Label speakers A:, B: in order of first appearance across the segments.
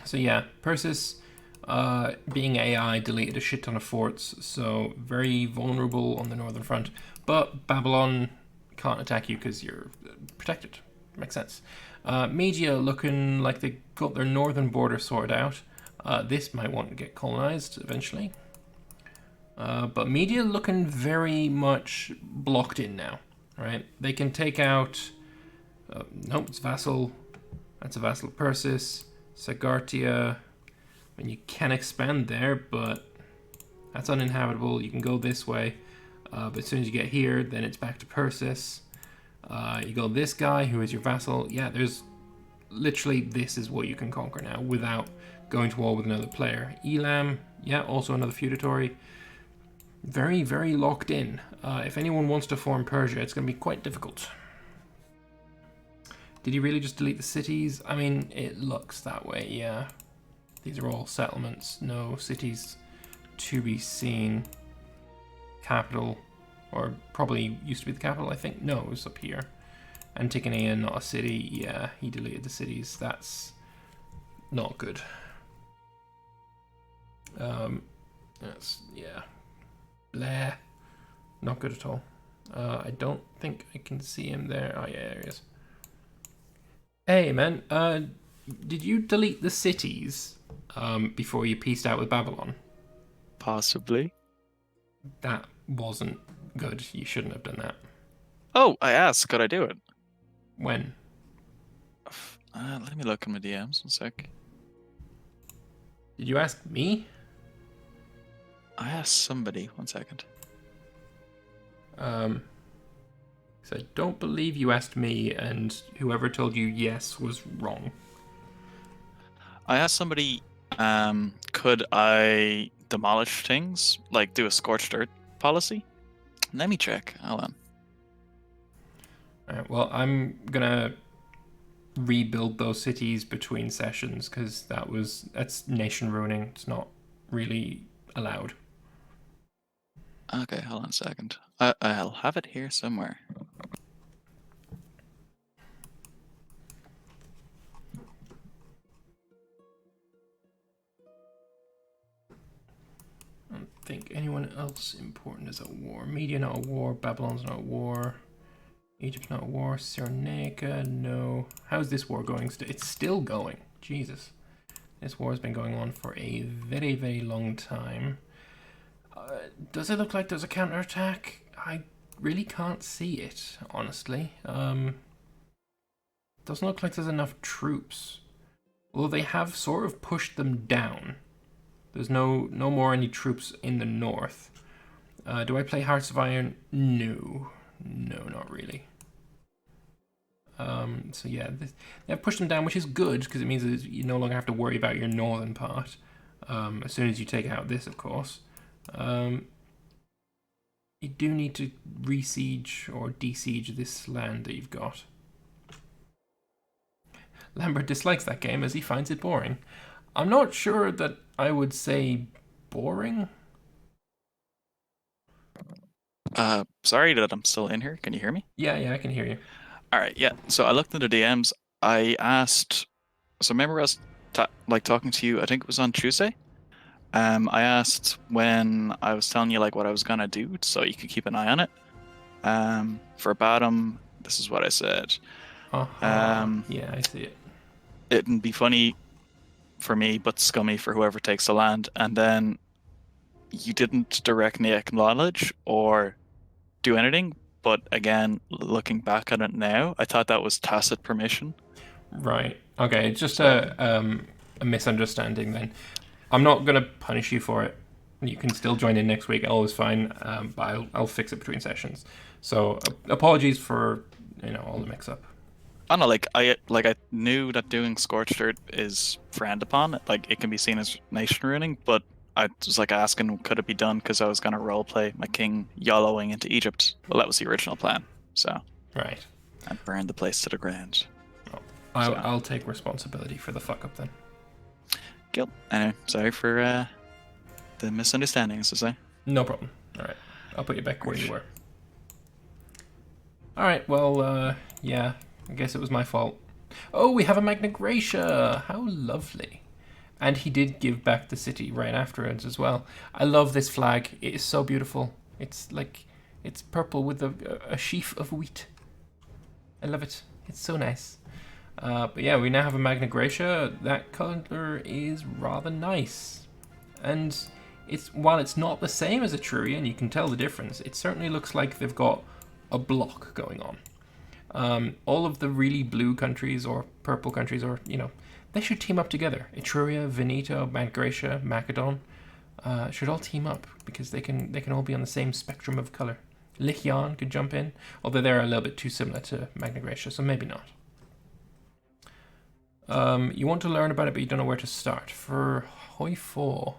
A: So yeah, Persis, being AI, deleted a shit ton of forts, so very vulnerable on the northern front. But Babylon can't attack you because you're protected. Makes sense. Media looking like they got their northern border sorted out. This might want to get colonized eventually. But Media looking very much blocked in now, right? They can take out... nope, it's Vassal. That's a Vassal Persis. Sagartia. And you can expand there, but that's uninhabitable. You can go this way. But as soon as you get here, then it's back to Persis. You go this guy, who is your vassal. Yeah, there's literally this is what you can conquer now without going to war with another player. Elam, yeah, also another feudatory. Very, very locked in. If anyone wants to form Persia, it's going to be quite difficult. Did he really just delete the cities? I mean, it looks that way, yeah. These are all settlements, no cities to be seen. Capital, or probably used to be the capital, I think. No, it was up here. Antigonea, not a city. Yeah, he deleted the cities. That's not good. That's, yeah. Blah. Not good at all. I don't think I can see him there. Oh, yeah, there he is. Hey, man. Did you delete the cities before you pieced out with Babylon?
B: Possibly.
A: That wasn't good. You shouldn't have done that.
B: Oh, I asked, could I do it?
A: When?
B: Let me look in my DMs one sec.
A: Did you ask me?
B: I asked somebody. 1 second.
A: So I don't believe you asked me, and whoever told you yes was wrong.
B: I asked somebody, could I demolish things, like do a scorched earth policy? Let me check. Hold on.
A: Alright, well, I'm gonna rebuild those cities between sessions because that's nation ruining. It's not really allowed.
B: Okay, hold on a second. I'll have it here somewhere.
A: I don't think anyone else important is at war. Media not at war. Babylon's not at war. Egypt's not at war. Cyrenaica, no. How's this war going? It's still going. Jesus. This war has been going on for a very, very long time. Does it look like there's a counterattack? I really can't see it, honestly. Doesn't look like there's enough troops. Although they have sort of pushed them down. There's no more any troops in the north. Do I play Hearts of Iron? No. No, not really. So yeah, they've pushed them down, which is good, because it means that you no longer have to worry about your northern part. As soon as you take out this, of course. You do need to re-siege or de-siege this land that you've got. Lambert dislikes that game as he finds it boring. I'm not sure that I would say boring.
B: Sorry that I'm still in here. Can you hear me?
A: Yeah, I can hear you.
B: All right, yeah. So I looked in the DMs. I asked. So remember us talking to you? I think it was on Tuesday. I asked when I was telling you like what I was gonna do, so you could keep an eye on it. For bottom, this is what I said.
A: Yeah, I see it.
B: It'd be funny for me, but scummy for whoever takes the land. And then you didn't directly acknowledge or do anything. But again, looking back at it now, I thought that was tacit permission.
A: Right. Okay, it's just a misunderstanding then. I'm not going to punish you for it. You can still join in next week. All is fine, but I'll fix it between sessions. So apologies for all the mix-up.
B: I don't know, I knew that doing Scorched Earth is frowned upon. Like, it can be seen as nation ruining, but I was like asking, could it be done? Because I was going to roleplay my king YOLOing into Egypt. Well, that was the original plan. So
A: right,
B: I burned the place to the ground.
A: Oh, I'll take responsibility for the fuck up then.
B: Cool. Anyway, sorry for the misunderstandings, to say.
A: No problem. All right, I'll put you back where you were. All right. Well, yeah. I guess it was my fault. Oh, we have a Magna Gracia. How lovely. And he did give back the city right afterwards as well. I love this flag. It is so beautiful. It's like, it's purple with a sheaf of wheat. I love it. It's so nice. But yeah, we now have a Magna Graecia. That color is rather nice. And while it's not the same as a Etruria, and you can tell the difference, it certainly looks like they've got a block going on. All of the really blue countries or purple countries, or, they should team up together. Etruria, Veneto, Magna Graecia, Macedon should all team up because they can all be on the same spectrum of color. Lycian could jump in, although they're a little bit too similar to Magna Graecia, so maybe not. You want to learn about it, but you don't know where to start. For Hoi 4,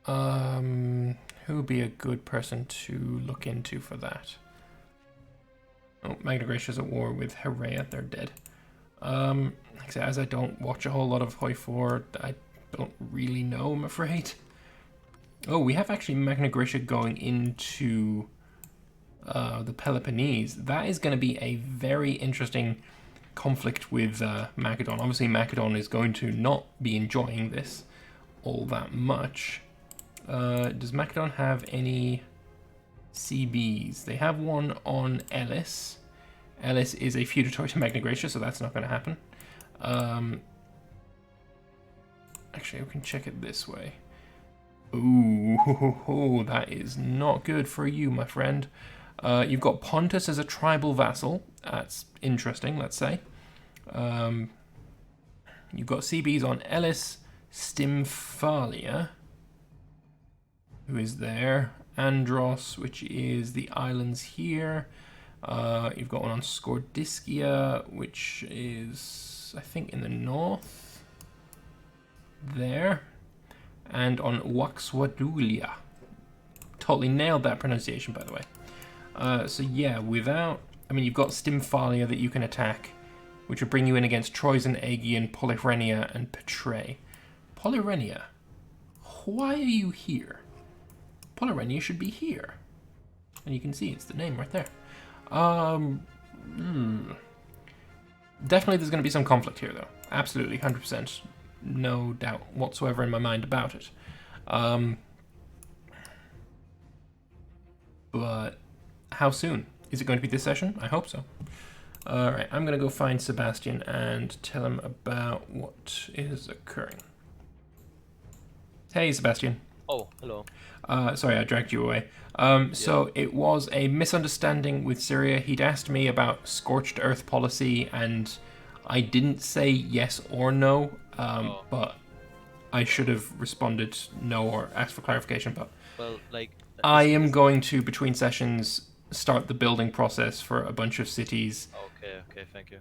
A: who would be a good person to look into for that? Oh, Magna Graecia's at war with Herea. They're dead. Like I said, as I don't watch a whole lot of Hoi 4, I don't really know, I'm afraid. Oh, we have actually Magna Graecia going into the Peloponnese. That is going to be a very interesting conflict with Macedon. Obviously, Macedon is going to not be enjoying this all that much. Does Macedon have any CBs? They have one on Elis. Elis is a feudatory to Magna Graecia, so that's not going to happen. Actually, we can check it this way. Ooh, that is not good for you, my friend. You've got Pontus as a tribal vassal. That's interesting, let's say. You've got CBs on Elis, Stymphalia, who is there. Andros, which is the islands here. You've got one on Skordiskia, which is, I think, in the north. There. And on Waxwadulia. Totally nailed that pronunciation, by the way. So yeah, you've got Stymphalia that you can attack, which would bring you in against Troyzen, Aegean, Polyrrhenia, and Petrae. Polyrrhenia, why are you here? Polyrrhenia should be here. And you can see it's the name right there. Definitely there's going to be some conflict here, though. Absolutely, 100%. No doubt whatsoever in my mind about it. But how soon? Is it going to be this session? I hope so. Alright, I'm going to go find Sebastian and tell him about what is occurring. Hey, Sebastian.
C: Oh, hello.
A: Sorry, I dragged you away. So it was a misunderstanding with Syria. He'd asked me about scorched earth policy, and I didn't say yes or no, but I should have responded no or asked for clarification. But
C: well,
A: I am going to, between sessions, start the building process for a bunch of cities.
C: Okay, thank you.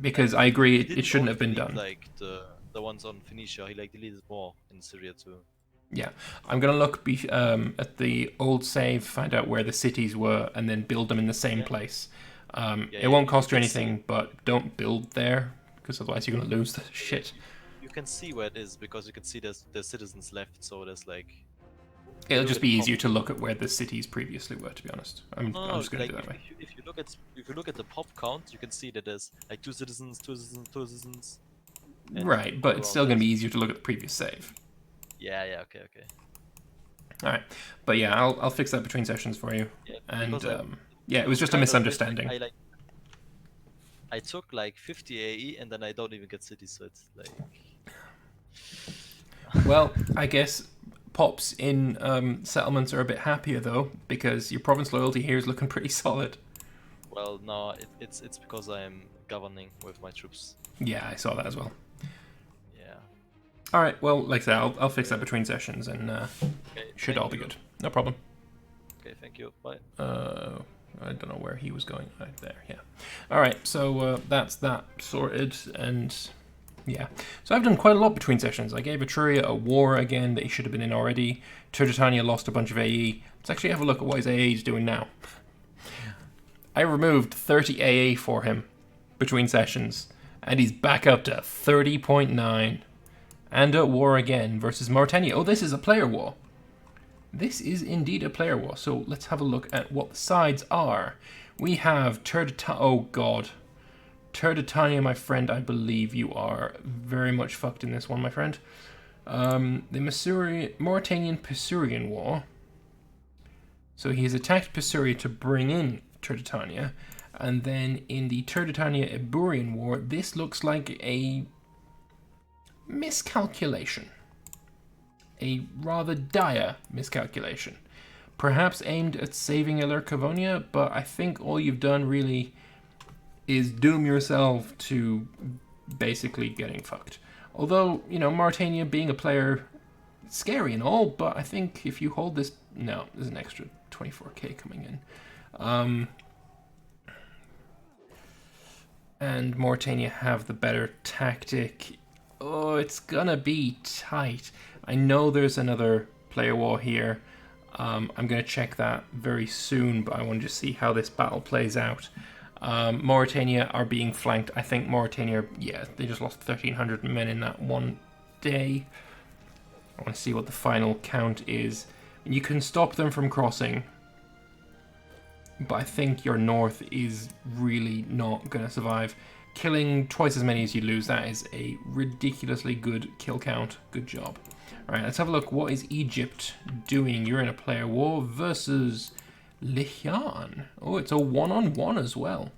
A: Because I agree it shouldn't have been done.
C: Like the ones on Phoenicia, he deleted more in Syria too.
A: Yeah, I'm gonna look at the old save, find out where the cities were, and then build them in the same place. It won't cost you anything, but don't build there, because otherwise you're gonna lose the shit.
C: You can see where it is because you can see there's citizens left, so there's like.
A: It'll just be easier to look at where the cities previously were. To be honest, I'm just gonna do that way.
C: If you look at the pop count, you can see that there's like two citizens.
A: Right, but it's still gonna be easier to look at the previous save.
C: Yeah, okay.
A: All right, but yeah, I'll fix that between sessions for you.
C: Yeah,
A: and it was just a misunderstanding.
C: I took like 50 AE and then I don't even get cities, so it's like.
A: Well, I guess pops in settlements are a bit happier though, because your province loyalty here is looking pretty solid.
C: Well, no, it's because I'm governing with my troops.
A: Yeah, I saw that as well.
C: Yeah.
A: All right, well, like I said, I'll fix that between sessions, and should all be good. No problem.
C: Okay, thank you. Bye.
A: I don't know where he was going. Right there, yeah. All right, so that's that sorted, and yeah. So I've done quite a lot between sessions. I gave Etruria a war again that he should have been in already. Turgitania lost a bunch of AE. Let's actually have a look at what his AE is doing now. I removed 30 AA for him between sessions, and he's back up to 30.9. And at war again versus Mauritania. Oh, this is a player war. This is indeed a player war. So let's have a look at what the sides are. We have oh god. Turdetania, my friend, I believe you are very much fucked in this one, my friend. The Mauritanian Pisurian War. So he has attacked Pisuria to bring in Turdetania. And then in the Turdetania Eburian War, this looks like a miscalculation. A rather dire miscalculation. Perhaps aimed at saving Elercavonia, but I think all you've done really is doom yourself to basically getting fucked. Although, you know, Mauritania being a player, scary and all, but I think if you hold this... No, there's an extra 24k coming in. And Mauritania have the better tactic. Oh, it's gonna be tight. I know there's another player war here. I'm gonna check that very soon, but I want to just see how this battle plays out. Mauritania are being flanked. I think Mauritania, yeah, they just lost 1,300 men in that one day. I want to see what the final count is. You can stop them from crossing, but I think your north is really not going to survive. Killing twice as many as you lose, that is a ridiculously good kill count. Good job. Alright, let's have a look. What is Egypt doing? You're in a player war versus Lihian. Oh, it's a one-on-one as well.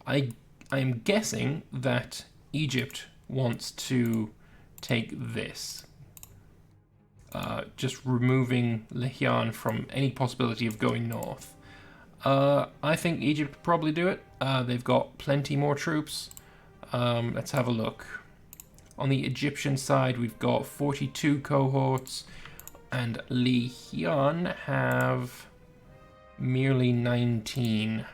A: I'm guessing that Egypt wants to take this. Just removing Lihian from any possibility of going north. I think Egypt would probably do it. They've got plenty more troops. Let's have a look. On the Egyptian side, we've got 42 cohorts, and Lihian have merely 19.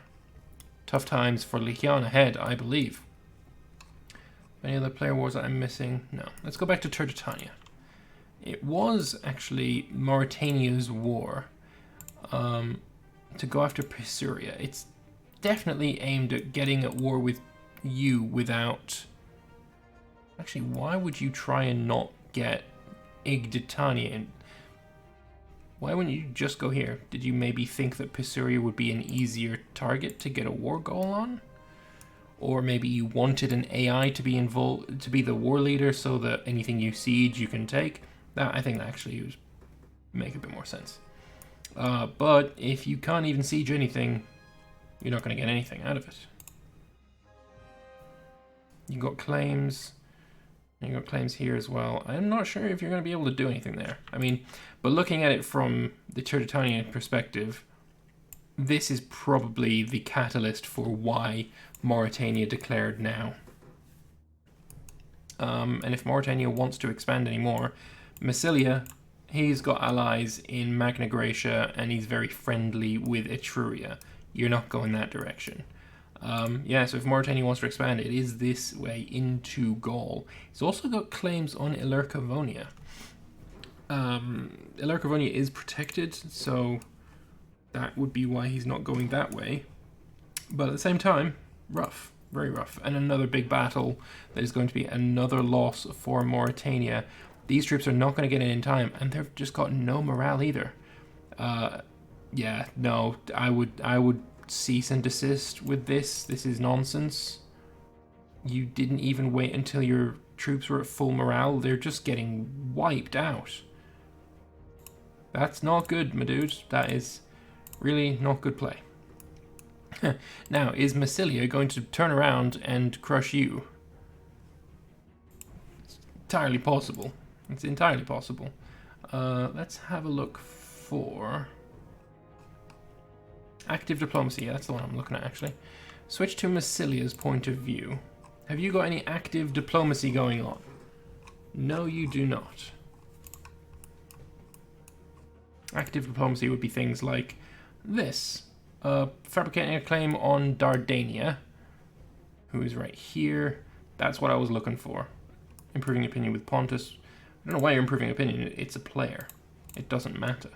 A: Tough times for Lihian ahead, I believe. Any other player wars that I'm missing? No. Let's go back to Turdetania. It was actually Mauritania's war to go after Pisuria. It's definitely aimed at getting at war with you without... Actually, why would you try and not get Igditania in? Why wouldn't you just go here? Did you maybe think that Pisuria would be an easier target to get a war goal on? Or maybe you wanted an AI to be involved, to be the war leader, so that anything you siege you can take? That, I think that actually would make a bit more sense. But if you can't even siege anything, you're not going to get anything out of it. You got claims. You got claims here as well. I'm not sure if you're going to be able to do anything there. I mean, but looking at it from the Turdetanian perspective, this is probably the catalyst for why Mauritania declared now. And if Mauritania wants to expand anymore, Massilia, he's got allies in Magna Graecia and he's very friendly with Etruria. You're not going that direction. Yeah, so if Mauritania wants to expand, it is this way into Gaul. He's also got claims on Elercavonia. Elercavonia is protected, so that would be why he's not going that way. But at the same time, rough, very rough. And another big battle that is going to be another loss for Mauritania. These troops are not going to get in time, and they've just got no morale either. Yeah, no, I would cease and desist with this. This is nonsense. You didn't even wait until your troops were at full morale. They're just getting wiped out. That's not good, my dude. That is really not good play. Now, is Massilia going to turn around and crush you? It's entirely possible. It's entirely possible. Let's have a look for... Active diplomacy, yeah, that's the one I'm looking at, actually. Switch to Massilia's point of view. Have you got any active diplomacy going on? No, you do not. Active diplomacy would be things like this. Fabricating a claim on Dardania, who is right here. That's what I was looking for. Improving opinion with Pontus. I don't know why you're improving opinion. It's a player. It doesn't matter.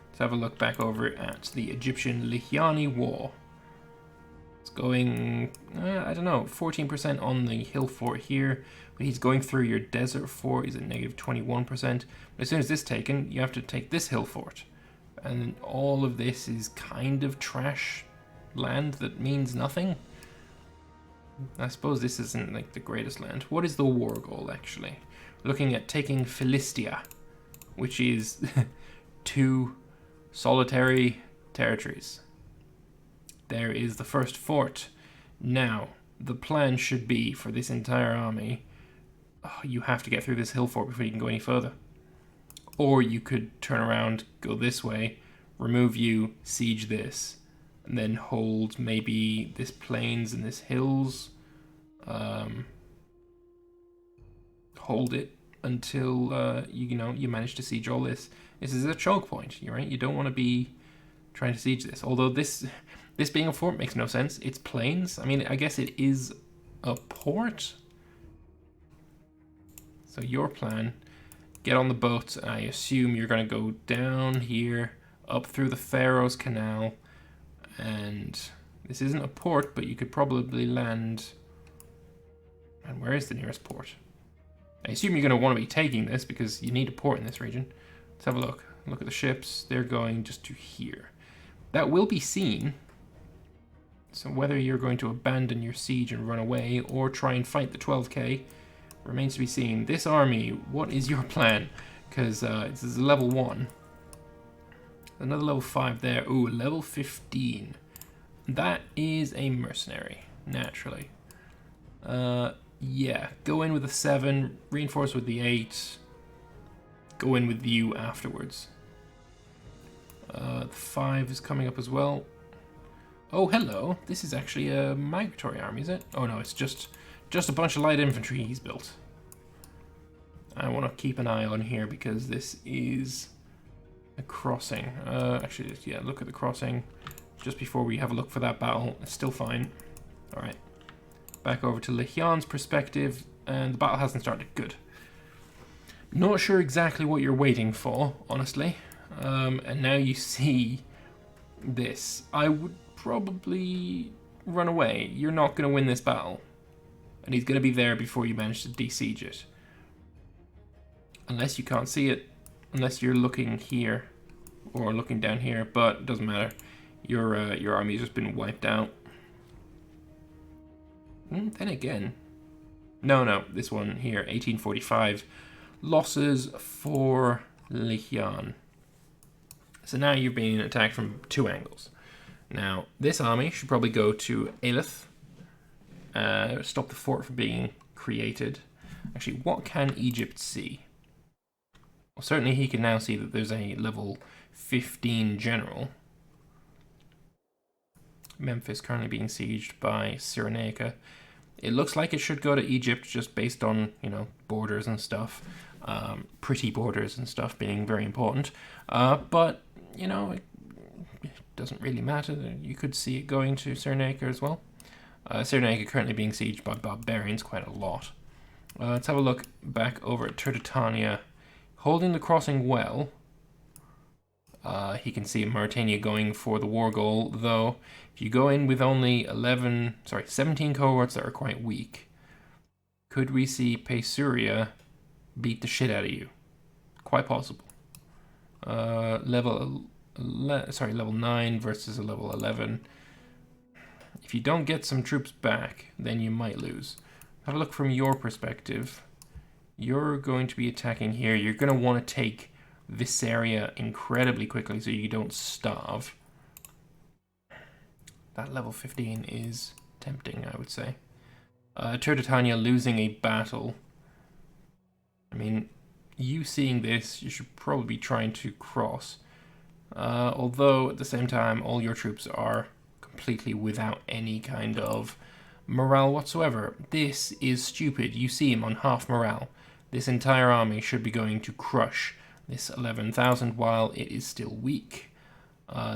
A: Let's have a look back over at the Egyptian Lihiani War. It's going, I don't know, 14% on the hill fort here, but he's going through your desert fort. He's at negative 21%. But as soon as this is taken, you have to take this hill fort. And all of this is kind of trash land that means nothing. I suppose this isn't like the greatest land. What is the war goal actually? Looking at taking Philistia, which is 2 solitary territories. There is the first fort. Now, the plan should be for this entire army, you have to get through this hill fort before you can go any further. Or you could turn around, go this way, remove you, siege this, and then hold maybe this plains and this hills. Hold it until you manage to siege all this. This is a choke point, right? You don't want to be trying to siege this. Although this being a fort makes no sense. It's plains. I mean, I guess it is a port. So your plan, get on the boat. I assume you're going to go down here, up through the Pharaoh's Canal, and this isn't a port, but you could probably land. And where is the nearest port? I assume you're going to want to be taking this because you need a port in this region. Let's have a look. Look at the ships. They're going just to here. That will be seen. So whether you're going to abandon your siege and run away or try and fight the 12k remains to be seen. This army, what is your plan? Because this is level 1. Another level 5 there. Ooh, level 15. That is a mercenary, naturally. Yeah, go in with a 7, reinforce with the 8, go in with you afterwards. The 5 is coming up as well. Oh, hello. This is actually a migratory army, is it? Oh no, it's just a bunch of light infantry he's built. I want to keep an eye on here because this is a crossing. Actually, yeah, look at the crossing just before we have a look for that battle. It's still fine. Alright. Back over to Lihyon's perspective, and the battle hasn't started. Good. Not sure exactly what you're waiting for, honestly. And now you see this. I would probably run away. You're not going to win this battle. And he's going to be there before you manage to de-siege it. Unless you can't see it. Unless you're looking here. Or looking down here. But it doesn't matter. Your army's just been wiped out. Then again. No, this one here. 1845. Losses for Lihyan. So now you're being attacked from 2 angles. Now, this army should probably go to Elith. Stop the fort from being created. Actually, what can Egypt see? Well, certainly he can now see that there's a level 15 general. Memphis currently being sieged by Cyrenaica. It looks like it should go to Egypt just based on, borders and stuff. Pretty borders and stuff being very important. But, it doesn't really matter. You could see it going to Cyrenaica as well. Cyrenaica currently being sieged by barbarians quite a lot. Let's have a look back over at Turdetania. Holding the crossing well. He can see Mauritania going for the war goal, though if you go in with only 17 cohorts that are quite weak, could we see Paisuria beat the shit out of you? Quite possible. Level 9 versus a level 11. If you don't get some troops back, then you might lose. Have a look from your perspective. You're going to be attacking here. You're going to want to take this area incredibly quickly so you don't starve. That level 15 is tempting, I would say. Turdetania losing a battle. I mean, you seeing this, you should probably be trying to cross. Although, at the same time, all your troops are completely without any kind of morale whatsoever. This is stupid. You see him on half morale. This entire army should be going to crush this 11,000 while it is still weak.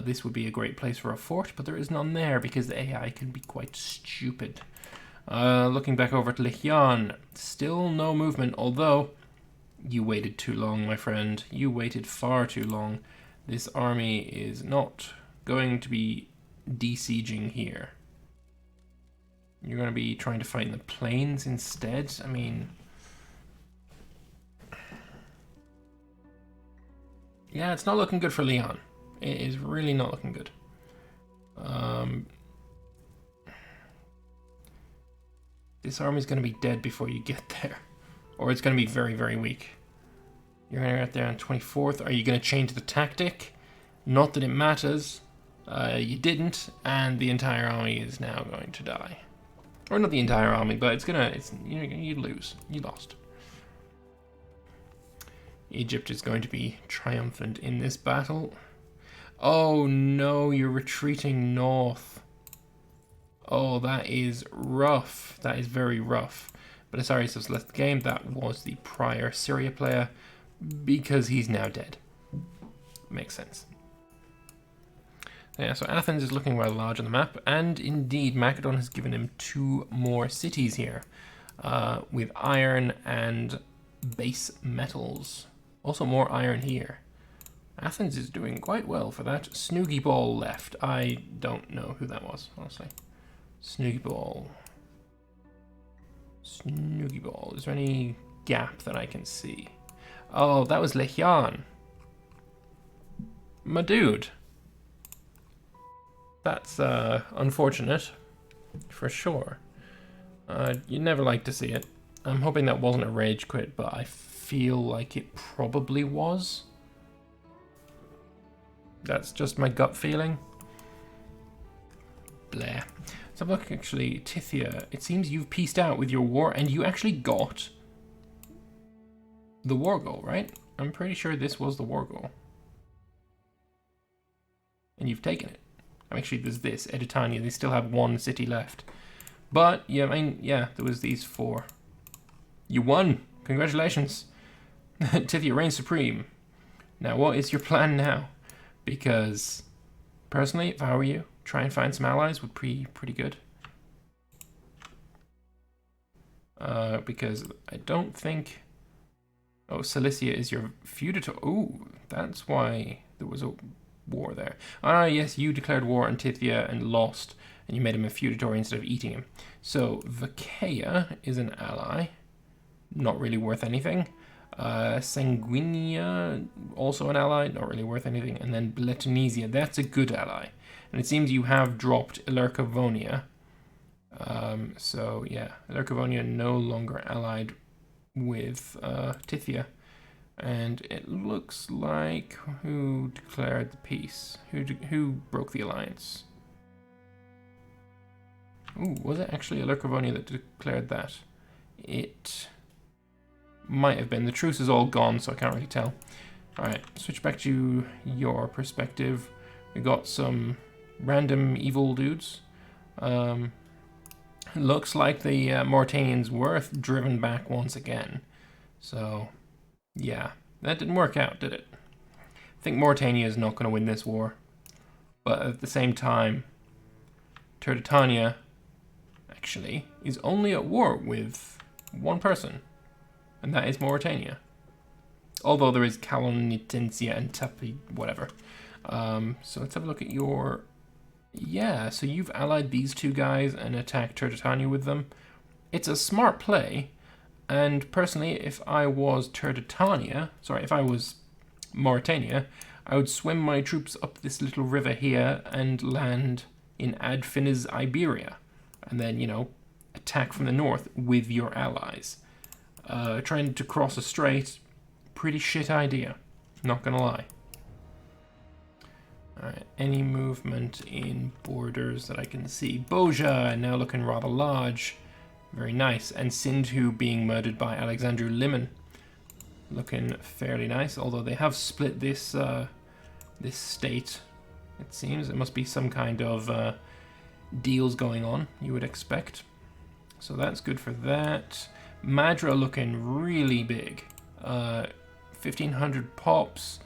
A: This would be a great place for a fort, but there is none there because the AI can be quite stupid. Looking back over at Lihyan, still no movement, although you waited too long, my friend. You waited far too long. This army is not going to be de-sieging here. You're going to be trying to fight in the plains instead? I mean... yeah, it's not looking good for Leon. It is really not looking good. This army's going to be dead before you get there. Or it's going to be very, very weak. You're going to get there on 24th. Are you going to change the tactic? Not that it matters. You didn't, and the entire army is now going to die. Or not the entire army, but you lose. You lost. Egypt is going to be triumphant in this battle. Oh no, you're retreating north. Oh, that is rough. That is very rough. But Asarius has left the game. That was the prior Syria player, because he's now dead. Makes sense. Yeah, so Athens is looking rather large on the map, and indeed Macedon has given him 2 more cities here, with iron and base metals. Also more iron here. Athens is doing quite well for that. Snoogie Ball left. I don't know who that was, honestly. Snoogie Ball. Snoogie Ball. Is there any gap that I can see? Oh, that was Lehian. My dude. That's unfortunate, for sure. You never like to see it. I'm hoping that wasn't a rage quit, but I feel like it probably was. That's just my gut feeling. Blah. So look, actually, Tithia, it seems you've pieced out with your war, and you actually got the war goal, right? I'm pretty sure this was the war goal. And you've taken it. Actually, there's this, Editania, they still have 1 city left. But, yeah, I mean, yeah, there was these 4. You won! Congratulations! Tithia reigns supreme. Now, what is your plan now? Because, personally, if I were you, try and find some allies would be pretty good. Because I don't think... Oh, Cilicia is your feudatory. Oh, that's why there was a war there. Ah, yes, you declared war on Tithia and lost, and you made him a feudatory instead of eating him. So, Vacaea is an ally. Not really worth anything. Sanguinia, also an ally, not really worth anything. And then Bletonesia, that's a good ally. And it seems you have dropped Ilercavonia. So, yeah, Ilercavonia no longer allied with Tithia. And it looks like who declared the peace? Who broke the alliance? Ooh, was it actually Ilercavonia that declared that? It might have been. The truce is all gone, so I can't really tell. Alright, switch back to your perspective. We got some random evil dudes. Looks like the Mauritanians were driven back once again. So... yeah, that didn't work out, did it? I think Mauritania is not going to win this war. But at the same time, Turdetania, actually, is only at war with 1 person. And that is Mauritania. Although there is Kalonitensia and Tapi, whatever. So let's have a look at your... yeah, so you've allied these 2 guys and attacked Turdetania with them. It's a smart play. And personally, if I was if I was Mauritania, I would swim my troops up this little river here and land in Adfiniz, Iberia. And then, you know, attack from the north with your allies. Trying to cross a strait, pretty shit idea. Not gonna lie. Alright, any movement in borders that I can see? Boja, now looking rather large. Very nice. And Sindhu being murdered by Alexandru Liman. Looking fairly nice, although they have split this this state, it seems. It must be some kind of deals going on, you would expect. So that's good for that. Madra looking really big. 1,500 pops.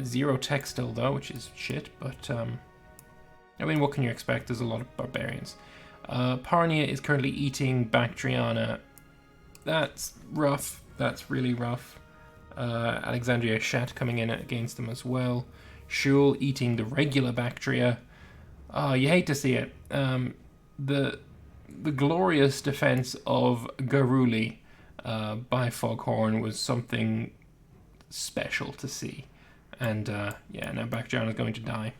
A: 0 tech still, though, which is shit, but... I mean, what can you expect? There's a lot of barbarians. Parnia is currently eating Bactriana. That's rough. That's really rough. Alexandria Shat coming in against them as well. Shul eating the regular Bactria. You hate to see it. The glorious defense of Garuli by Foghorn was something special to see. And yeah, now Bactriana is going to die.